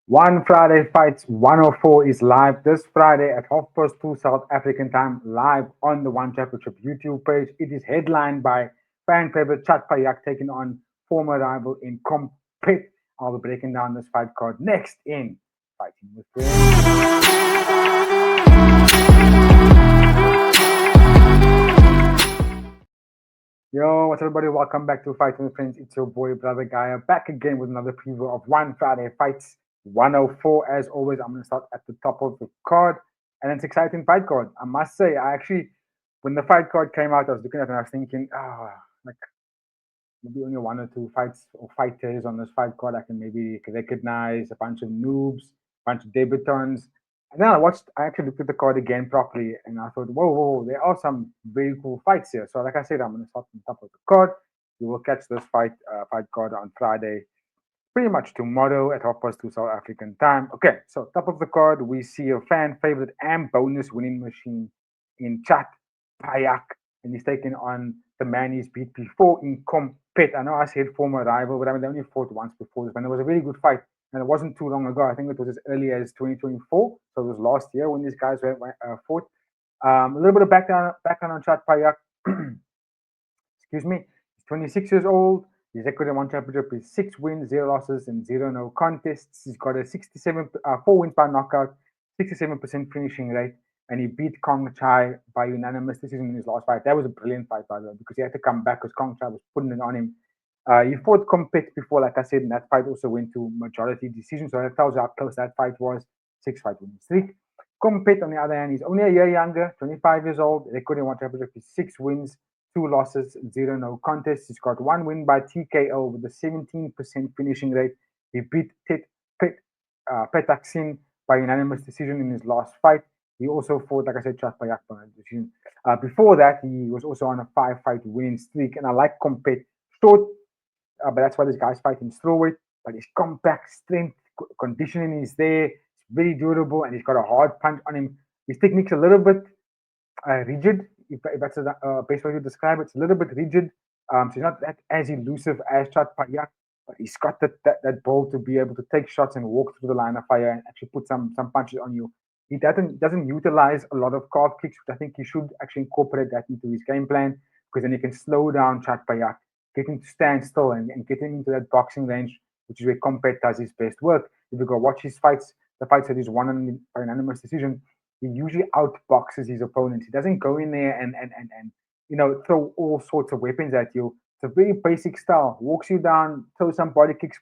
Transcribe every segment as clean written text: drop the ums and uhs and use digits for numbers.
One Friday Fights 104 is live this Friday at 2:30 South African time, live on the One Championship YouTube page. It is headlined by fan favorite Chartpayak taking on former rival in Kompet. I'll be breaking down this fight card next in Fighting with Friends. Yo, what's up, everybody? Welcome back to Fighting with Friends. It's your boy, Brother Gaia, back again with another preview of One Friday Fights 104. As always, I'm going to start at the top of the card, and it's an exciting fight card. I must say, when the fight card came out, I was looking at it and I was thinking, like maybe only one or two fights or fighters on this fight card I can maybe recognize, a bunch of noobs, a bunch of debutants. And then I actually looked at the card again properly and I thought, whoa, there are some very cool fights here. So, like I said, I'm going to start on top of the card. You will catch this fight card on Friday, pretty much tomorrow at 2:30 South African time. Okay, so top of the card, we see a fan favorite and bonus winning machine in Chat Payak, and he's taking on the man he's beat before in Kompet. I know I said former rival, but I mean, they only fought once before this, and it was a really good fight. And it wasn't too long ago. I think it was as early as 2024. So it was last year when these guys fought. A little bit of background on Chat Payak. Excuse me. He's 26 years old. His record in one championship is 6 wins, 0 losses, and 0 no contests. He's got a 4 wins by knockout, 67% finishing rate, and he beat Kong Chai by unanimous decision in his last fight. That was a brilliant fight, by the way, because he had to come back because Kong Chai was putting it on him. He fought Kompet before, like I said, and that fight also went to majority decision. So that tells you how close that fight was. 6 fight winning streak. Kompet, on the other hand, he's only a year younger, 25 years old. Record in one championship is 6 wins, 2 losses, 0 no contests. He's got 1 win by TKO with a 17% finishing rate. He beat Petaksin by unanimous decision in his last fight. He also fought, like I said, Chartpayak by decision. Before that, he was also on a 5 fight winning streak. And I like Kompet. Short, but that's why this guy's fighting strawweight. But his compact strength, conditioning is there. He's very durable, and he's got a hard punch on him. His technique's a little bit rigid, if that's the best way to describe it. It's a little bit rigid. So he's not that as elusive as Chartpayak, but he's got that ball to be able to take shots and walk through the line of fire and actually put some punches on you. He doesn't utilize a lot of calf kicks, which I think he should actually incorporate that into his game plan because then he can slow down Chartpayak, get him to stand still and get him into that boxing range, which is where Kompet does his best work. If you go watch his fights, the fights that he's won by unanimous decision, he usually outboxes his opponents. He doesn't go in there and throw all sorts of weapons at you. It's a very basic style. Walks you down, throws some body kicks,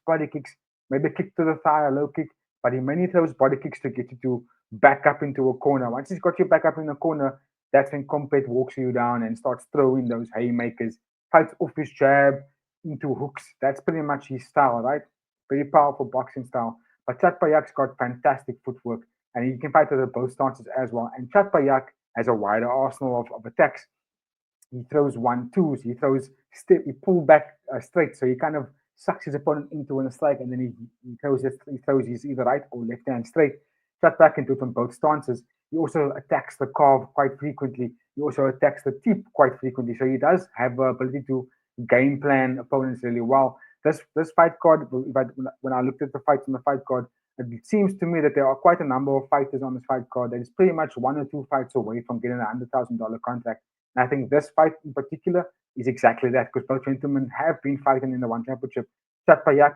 maybe a kick to the thigh, a low kick, but he mainly throws body kicks to get you to back up into a corner. Once he's got you back up in the corner, that's when Kompet walks you down and starts throwing those haymakers, fights off his jab into hooks. That's pretty much his style, right? Very powerful boxing style. But Chatpayak's got fantastic footwork and he can fight with both stances as well. And Chatpayak has a wider arsenal of attacks. He throws 1-2s. He pull back straight, so he kind of sucks his opponent into a strike, and then he throws his either right or left hand straight. Chatpayak can do it from both stances. He also attacks the calf quite frequently. He also attacks the tip quite frequently. So he does have the ability to game plan opponents really well. This fight card, when I looked at the fights on the fight card, it seems to me that there are quite a number of fighters on this fight card that is pretty much 1 or 2 fights away from getting $100,000 contract. And I think this fight in particular is exactly that because both gentlemen have been fighting in the one championship. Chatpayak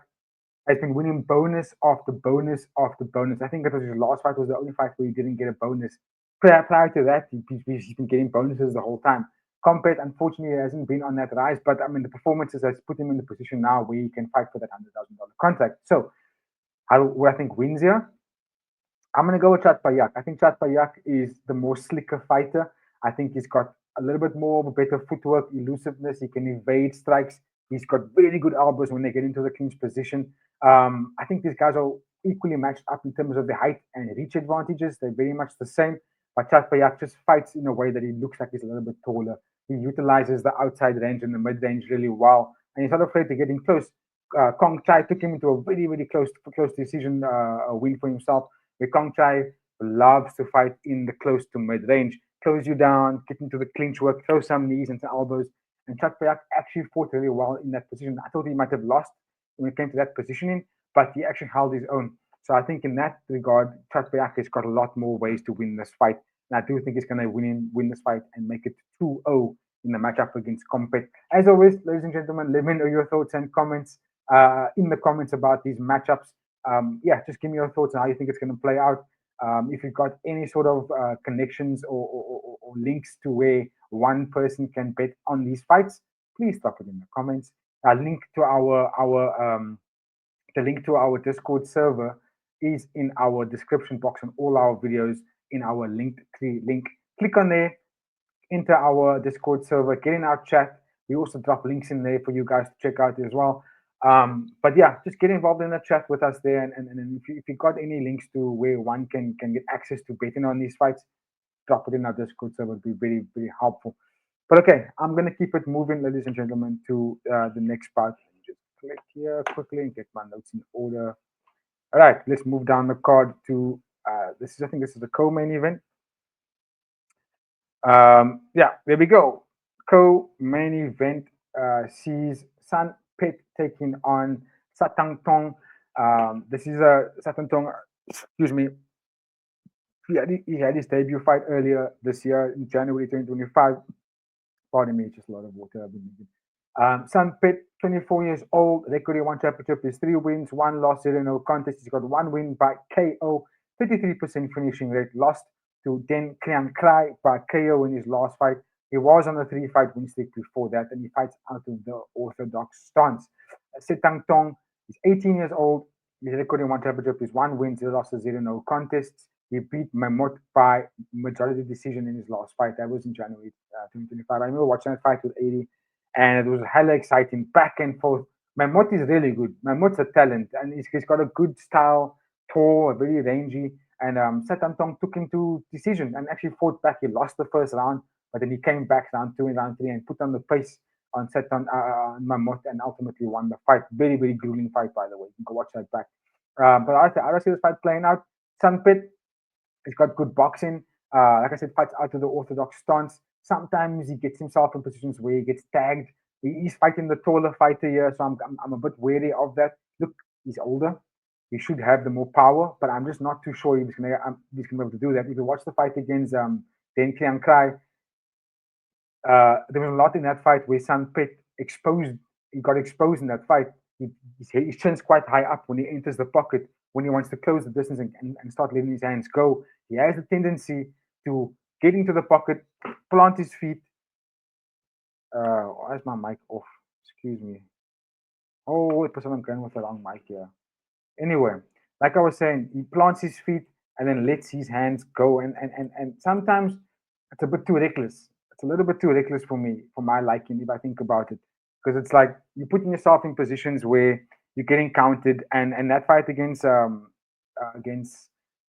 has been winning bonus after bonus after bonus. I think that was his last fight was the only fight where he didn't get a bonus. Prior to that, he's been getting bonuses the whole time. Kompet, unfortunately, hasn't been on that rise, but I mean, the performances has put him in the position now where he can fight for that $100,000 contract. So, what I think wins here, I'm going to go with Chartpayak. I think Chartpayak is the more slicker fighter. I think he's got a little bit more of a better footwork, elusiveness. He can evade strikes. He's got very good elbows when they get into the clinch position. I think these guys are equally matched up in terms of the height and reach advantages. They're very much the same. But Chartpayak just fights in a way that he looks like he's a little bit taller. He utilizes the outside range and the mid range really well. And he's not afraid to get in close. Kong Chai took him into a very, very close decision win for himself. Where Kong Chai loves to fight in the close to mid range, close you down, get into the clinch work, throw some knees and some elbows. And Chatpayak actually fought really well in that position. I thought he might have lost when it came to that positioning, but he actually held his own. So I think in that regard, Chartpayak has got a lot more ways to win this fight. And I do think he's going to win this fight and make it 2-0 in the matchup against Kompet. As always, ladies and gentlemen, let me know your thoughts and comments in the comments about these matchups. Yeah, just give me your thoughts on how you think it's going to play out. If you've got any sort of connections or links to where one person can bet on these fights, please drop it in the comments. Link to the link to our Discord server is in our description box on all our videos in our Linktree link. Click on there, enter our Discord server, get in our chat. We also drop links in there for you guys to check out as well. But yeah, just get involved in the chat with us there. And if you got any links to where one can get access to betting on these fights, drop it in our Discord server. It would be very, very helpful. But okay, I'm going to keep it moving, ladies and gentlemen, to the next part. Let me just click here quickly and get my notes in order. All right, let's move down the card to I think this is the co-main event. Yeah, there we go. Co-main event sees San Pet taking on Satang Tong. This is a Satang Tong, excuse me. He had his debut fight earlier this year in January 2025. Pardon me, just a lot of water I've been drinking. San Pet, 24 years old, record in one championship is 3 wins, 1 loss, 0 no contest. He's got 1 win by KO, 33% finishing rate, lost to Den Krian Krai by KO in his last fight. He was on a 3-fight win streak before that, and he fights out of the orthodox stance. Setang Tong is 18 years old. His record in one championship is 1 win, 0 losses, 0 no contests. He beat Mammoth by majority decision in his last fight. That was in January 2025. I remember watching that fight with 80, and it was hella exciting, back and forth. Mammoth is really good. Mammoth's a talent, and he's got a good style, tall, very rangy. And Satang Tong took him to decision and actually fought back. He lost the first round, but then he came back round 2 and round 3 and put on the pace on Mammoth and ultimately won the fight. Very, very grueling fight, by the way. You can go watch that back. But I see this fight playing out. Sanpit, he's got good boxing. Like I said, fights out of the orthodox stance. Sometimes he gets himself in positions where he gets tagged. He's fighting the taller fighter here, so I'm a bit wary of that. Look, he's older. He should have the more power, but I'm just not too sure he's gonna be able to do that. If you watch the fight against Den Krian Krai, there was a lot in that fight where Sanpet he got exposed in that fight. His chin's quite high up when he enters the pocket, when he wants to close the distance and start letting his hands go. He has a tendency to get into the pocket, plant his feet. Why is my mic off? Excuse me. Oh, it was I'm going with the wrong mic here. Anyway, like I was saying, he plants his feet and then lets his hands go. And sometimes it's a bit too reckless. It's a little bit too reckless for me, for my liking, if I think about it. Because it's like you're putting yourself in positions where you're getting counted. And that fight against Tenkri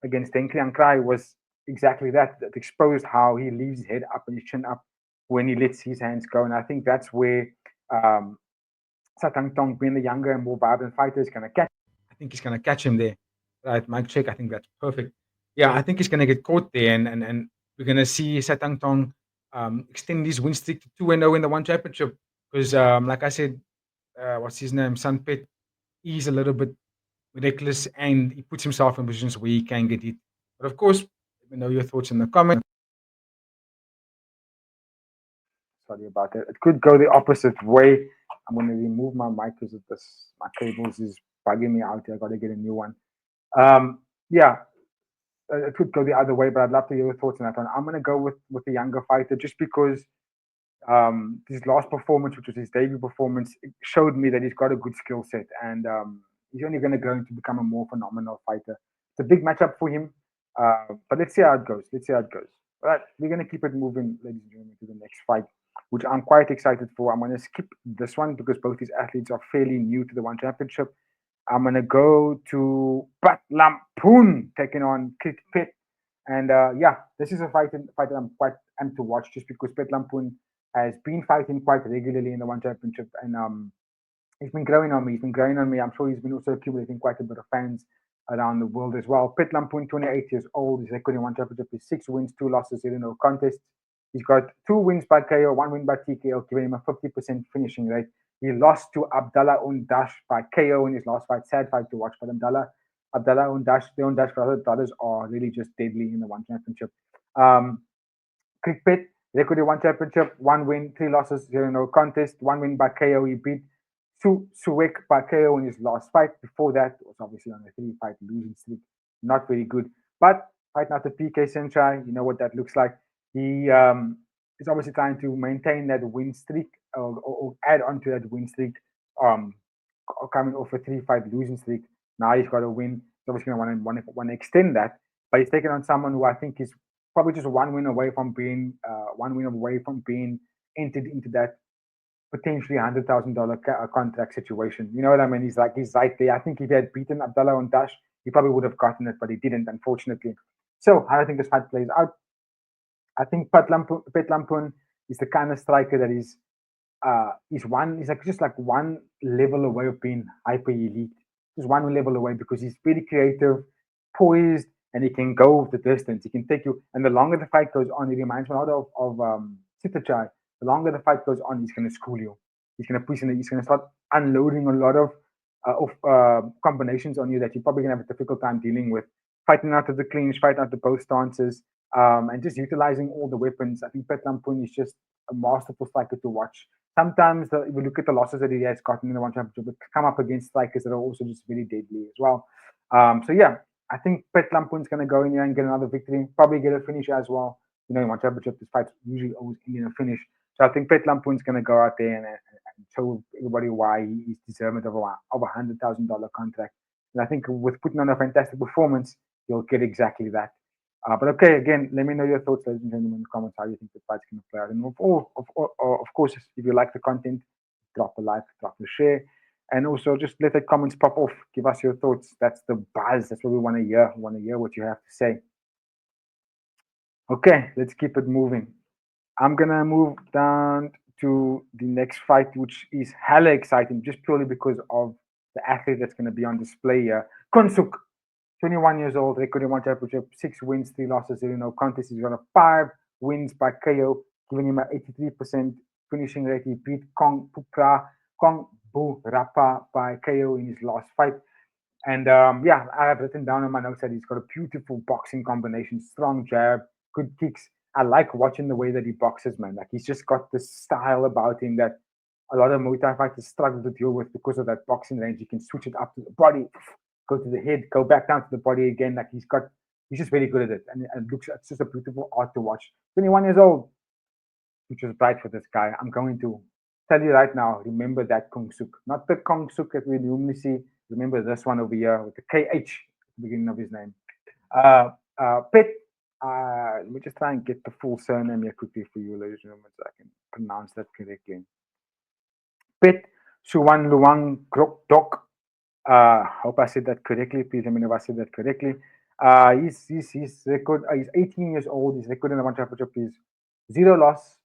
and Krai was exactly that. That exposed how he leaves his head up and his chin up when he lets his hands go. And I think that's where Satang Tong, being the younger and more vibrant fighter, is going to catch. I think he's going to catch him there. Right, mic check. I think that's perfect. Yeah, I think he's going to get caught there, and we're going to see Satang Tong extend his win streak to 2-0 in the one championship. Because, like I said, what's his name? Sanpet, he's a little bit reckless, and he puts himself in positions where he can get it. But of course, let me know your thoughts in the comments. Sorry about that. It could go the opposite way. I'm going to remove my mic because my cables is bugging me out here. I got to get a new one. Yeah, it could go the other way, but I'd love to hear your thoughts on that one. I'm going to go with the younger fighter just because his last performance, which was his debut performance, it showed me that he's got a good skill set, and he's only going to grow to become a more phenomenal fighter. It's a big matchup for him, but let's see how it goes. All right, we're going to keep it moving, ladies and gentlemen, to the next fight, which I'm quite excited for. I'm going to skip this one because both these athletes are fairly new to the One Championship. I'm going to go to Pat Lampun taking on Kompet. And yeah, this is a fight that I'm quite amped to watch just because Pat Lampun has been fighting quite regularly in the One Championship. And he's been growing on me. I'm sure he's been also accumulating quite a bit of fans around the world as well. Pat Lampun, 28 years old. His record in One Championship is 6 wins, 2 losses, 0 no contests. He's got 2 wins by KO, 1 win by TKO, giving him a 50% finishing rate. He lost to Abdallah Undash by KO in his last fight. Sad fight to watch, but Abdallah Abdallah the Undash brothers are really just deadly in the one championship. Um, Cricket, recorded one championship, one win, three losses, zero no contest, one win by KO. He beat Suwek by KO in his last fight. Before that, it was obviously on a three-fight losing streak. Not very good. But fighting out the PK Senchai, you know what that looks like. He is obviously trying to maintain that win streak or add on to that win streak. Um, Coming off a three-fight losing streak. Now he's got a win. He's obviously going to want to extend that. But he's taking on someone who I think is probably just one win away from being entered into that potentially $100,000 contract situation. You know what I mean? He's right there. I think if he had beaten Abdallah on Dash, he probably would have gotten it, but he didn't, unfortunately. So how do I think this fight plays out? I think Pet Lampun is the kind of striker that he's like just like one level away of being hyper elite. Just one level away because he's very creative, poised, and he can go the distance. He can take you. And the longer the fight goes on, it reminds me a lot of Sitachai. The longer the fight goes on, he's going to school you. He's going to push in. He's going to start unloading a lot of combinations on you that you're probably going to have a difficult time dealing with. Fighting out of the clinch, fighting out the both stances, and just utilizing all the weapons. I think Pet Lampun is just a masterful striker to watch. Sometimes if you look at the losses that he has gotten in the one championship, but come up against strikers that are also just very deadly as well. So yeah, I think Pet Lampun's going to go in here and get another victory, probably get a finish as well. You know, in one championship, this fight's usually always ending a finish. So I think Pet Lampun's going to go out there and show everybody why he's deserving of a $100,000 contract. And I think with putting on a fantastic performance, you'll get exactly that. But okay, again, let me know your thoughts, ladies and gentlemen, in the comments how you think the fight's going to play out. And of course, if you like the content, drop a like, drop a share, and also just let the comments pop off. Give us your thoughts. That's the buzz. That's what we want to hear. We want to hear what you have to say. Okay, let's keep it moving. I'm gonna move down to the next fight, which is hella exciting, just purely because of the athlete that's gonna be on display here. Konuk, 21 years old, recording one championship, 6 wins, 3 losses, zero no contest. He's got a 5 wins by KO, giving him an 83% finishing rate. He beat Kong Bu Rapa by KO in his last fight. And yeah, I have written down in my notes that he's got a beautiful boxing combination, strong jab, good kicks. I like watching the way that he boxes, man. Like he's just got this style about him that a lot of Muay Thai fighters struggle to deal with because of that boxing range. You can switch it up to the body, go to the head, go back down to the body again. Like he's just very good at it, and it's just a beautiful art to watch. 21 years old, which is bright for this guy. I'm going to tell you right now. Remember that Kong Suk, not the Kong Suk that we normally see. Remember this one over here with the KH at the beginning of his name. Pet. Let me just try and get the full surname here quickly for you, ladies and gentlemen, so I can pronounce that correctly. Pet Suan Luang Grok Dok. Hope I said that correctly. Please let me know if I said that correctly. His record. He's 18 years old. His record in the one championship is 0 loss.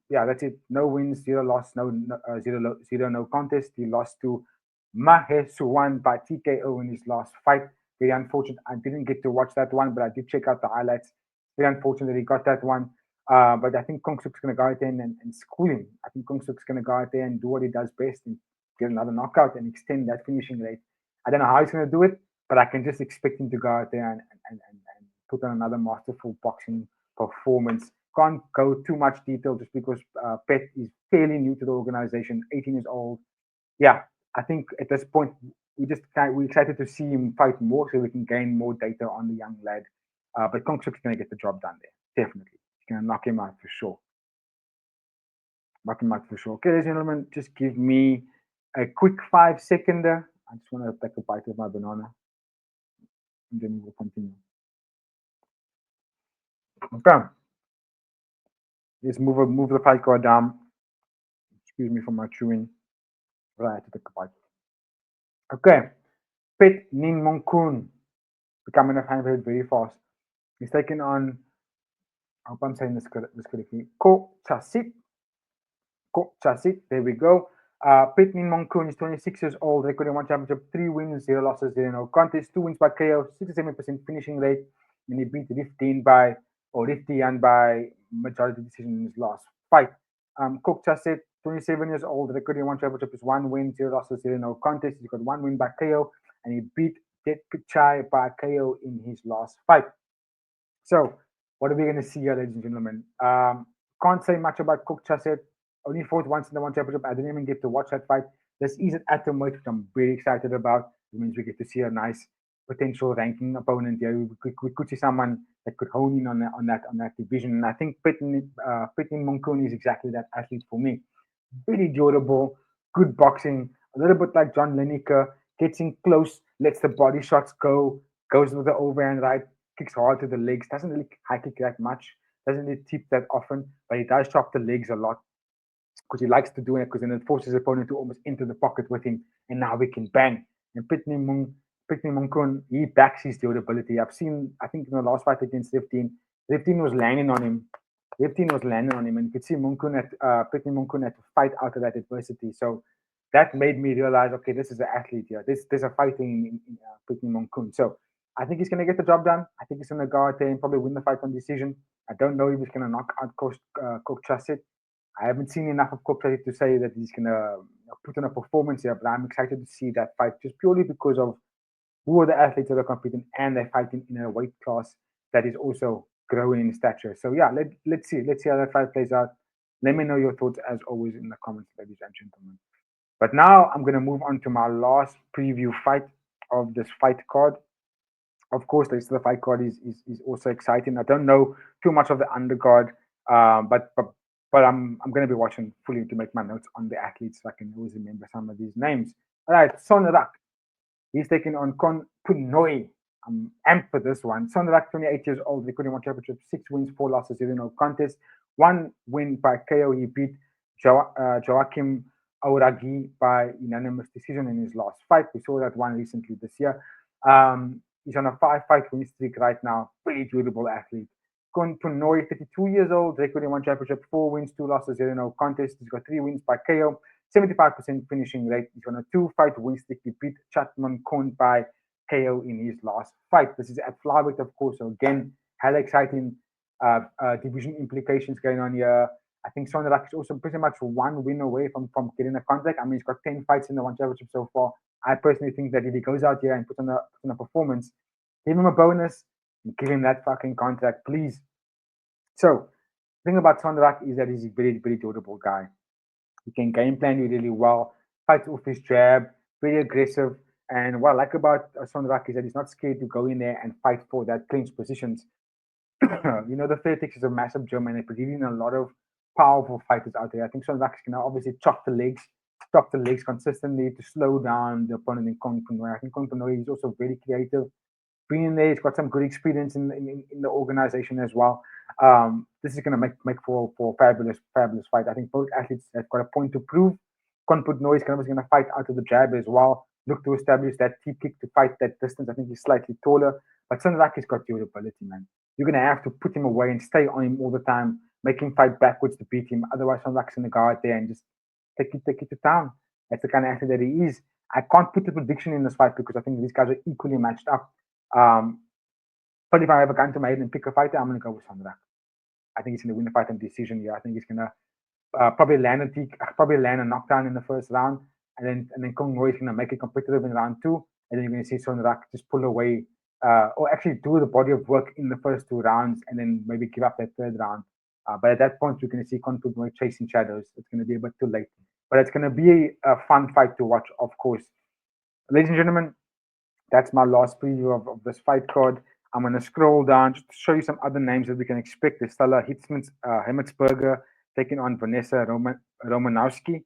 Yeah, that's it. No wins, 0 loss, zero no contest. He lost to Mahe Suwan by TKO in his last fight. Very unfortunate. I didn't get to watch that one, but I did check out the highlights. Very unfortunate that he got that one. But I think Kong Suk's going to go out there and school him. I think Kong Suk's going to go out there and do what he does best and get another knockout and extend that finishing rate. I don't know how he's going to do it, but I can just expect him to go out there and put on another masterful boxing performance. Can't go too much detail just because Pet is fairly new to the organization, 18 years old. Yeah, I think at this point we're excited to see him fight more so we can gain more data on the young lad. But Kong Suk's going to get the job done there, definitely. He's going to knock him out for sure. Knock him out for sure. Okay, ladies and gentlemen, just give me a quick 5-seconder. I just want to take a bite of my banana, and then we'll continue. Okay. Let's move the fight card down. Excuse me for my chewing. Right, to take a bite. Okay. Pet Nin Monkun becoming a fan favorite very fast. He's taken on, I hope I'm saying this correctly, Kochasit. There we go. Pet Nin Monkun is 26 years old, recording one championship, 3 wins, 0 losses, 0 no contest, 2 wins by KO, 67% finishing rate, and he beat Riftian by majority decision in his last fight. Kochasit, 27 years old, recording one championship is 1 win, 0 losses, 0 no contest. He's got 1 win by KO. and he beat Det Pichai by KO in his last fight. So, what are we going to see here, ladies and gentlemen? Can't say much about Kochasit. Only fought once in the one championship. I didn't even get to watch that fight. This is an atomweight, which I'm very excited about. It means we get to see a nice potential ranking opponent here. We could see someone that could hone in on that division. And I think Nin Monkun is exactly that athlete for me. Very durable, good boxing, a little bit like John Lineker, gets in close, lets the body shots go, goes with the overhand right, kicks hard to the legs, doesn't really high kick that much, doesn't really tip that often, but he does chop the legs a lot because he likes to do it because then it forces his opponent to almost enter the pocket with him, and now we can bang. And Pitney Monkun, he backs his durability. I've seen, I think in the last fight against Riftin, Riftin was landing on him. Riftin was landing on him, and you could see Pitney Monkun had to fight out of that adversity. So that made me realize, okay, this is an athlete here. There's a fighting in Pitney Monkun. So I think he's going to get the job done. I think he's going to go out there and probably win the fight on decision. I don't know if he's going to knock out Kochasit. I haven't seen enough of Kompet to say that he's going to put on a performance here, but I'm excited to see that fight just purely because of who are the athletes that are competing and they're fighting in a weight class that is also growing in stature. So yeah, let's see how that fight plays out. Let me know your thoughts as always in the comments, ladies and gentlemen. But now I'm going to move on to my last preview fight of this fight card. Of course, the rest of the fight card is also exciting. I don't know too much of the undercard, but I'm going to be watching fully to make my notes on the athletes so I can always remember some of these names. All right, Sonak. He's taking on Kon Kunoy. I'm amped for this one. Sonak, 28 years old, recording one championship, 6 wins, 4 losses, 0 contest. 1 win by KO. He beat Joachim Auragi by unanimous decision in his last fight. We saw that one recently this year. He's on a 5-fight win streak right now. Pretty durable athlete. Kon Kunoy, 32 years old, recording one championship, 4 wins, 2 losses, 0 contest. He's got 3 wins by KO, 75% finishing rate. He's on a 2-fight win streak. He beat Chatman by KO in his last fight. This is at flyweight, of course. So again, hella exciting division implications going on here. I think Sonak is also pretty much 1 win away from getting a contract. I mean, he's got 10 fights in the one championship so far. I personally think that if he goes out here and puts on a performance, give him a bonus and give him that fucking contract, please. So, the thing about Sonak is that he's a very, very durable guy. He can game plan you really well, fight off his jab, very aggressive. And what I like about Sonak is that he's not scared to go in there and fight for that clinch positions. The Fairtex is a massive gym and they're producing a lot of powerful fighters out there. I think Sonak can obviously chop the legs consistently to slow down the opponent in Kon Kunoy. I think Kon Kunoy is also very creative. Being there, he's got some good experience in the organization as well. This is going to make for fabulous fight. I think both athletes have got a point to prove. Kon Kunoy is going to fight out of the jab as well. Look to establish that tip kick to fight that distance. I think he's slightly taller, but Sonak has got durability, man. You're going to have to put him away and stay on him all the time, make him fight backwards to beat him. Otherwise, Sonak's going to go out there and just take it to town. That's the kind of athlete that he is. I can't put a prediction in this fight because I think these guys are equally matched up. But if I have a gun to my head and pick a fighter, I'm going to go with Sonak. I think he's going to win the fight on decision here. I think he's going to probably land a knockdown in the first round, and then Kon Kunoy is going to make it competitive in round 2, and then you're going to see Sonak just pull away, or actually do the body of work in the first 2 rounds, and then maybe give up that 3rd round. But at that point, you're going to see Kon Kunoy chasing shadows. It's going to be a bit too late. But it's going to be a fun fight to watch, of course. Ladies and gentlemen, that's my last preview of this fight card. I'm going to scroll down just to show you some other names that we can expect. There's Stella Hitzberger taking on Vanessa Romanowski.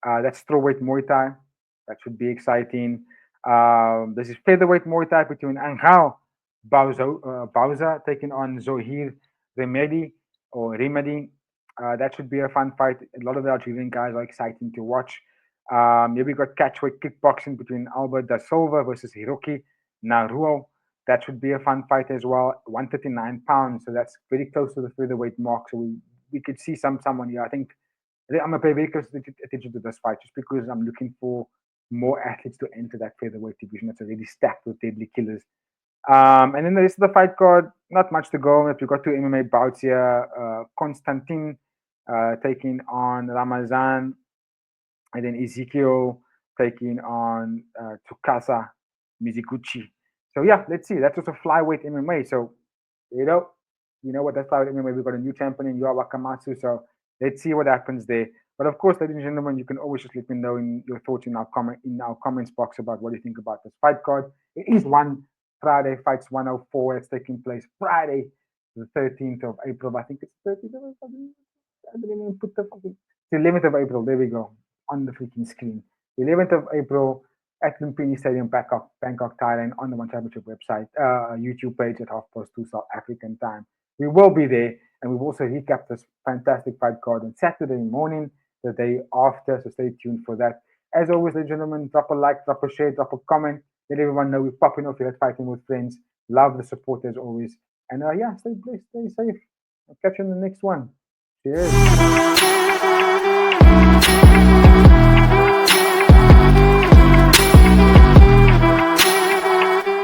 That's strawweight Muay Thai. That should be exciting. This is featherweight Muay Thai between Angel Bauza taking on Zohir Remedi. That should be a fun fight. A lot of the Algerian guys are exciting to watch. Here we got catchweight kickboxing between Albert da Silva versus Hiroki Naruo. That should be a fun fight as well. 139 pounds, so that's very close to the featherweight mark. So we could see someone here. I think I'm gonna pay very close attention to this fight just because I'm looking for more athletes to enter that featherweight division that's already stacked with deadly killers. And then the rest of the fight card, not much to go on. We've got 2 MMA bouts here. Konstantin taking on Ramazan, and then Ezekiel taking on Tukasa Mizuguchi. So yeah, let's see. That's also flyweight MMA. So you know, what that's flyweight MMA. We've got a new champion in Yoa Wakamatsu. So let's see what happens there. But of course, ladies and gentlemen, you can always just let me know in your thoughts in our comments box about what you think about this fight card. It is one Friday fights 104. It's taking place Friday, the 13th of April. I think it's 13th of April. I didn't even put the fucking. It's 11th of April. There we go on the freaking screen. 11th of April at Lumpinee Stadium, Bangkok, Thailand, on the One Championship website, YouTube page at 2:30 South African time. We will be there, and we've also recapped this fantastic fight card on Saturday morning, the day after. So stay tuned for that. As always, ladies and gentlemen, drop a like, drop a share, drop a comment. Let everyone know we're popping off here at Fighting with Friends. Love the support as always. And yeah, stay blessed, stay safe. I'll catch you in the next one. Cheers.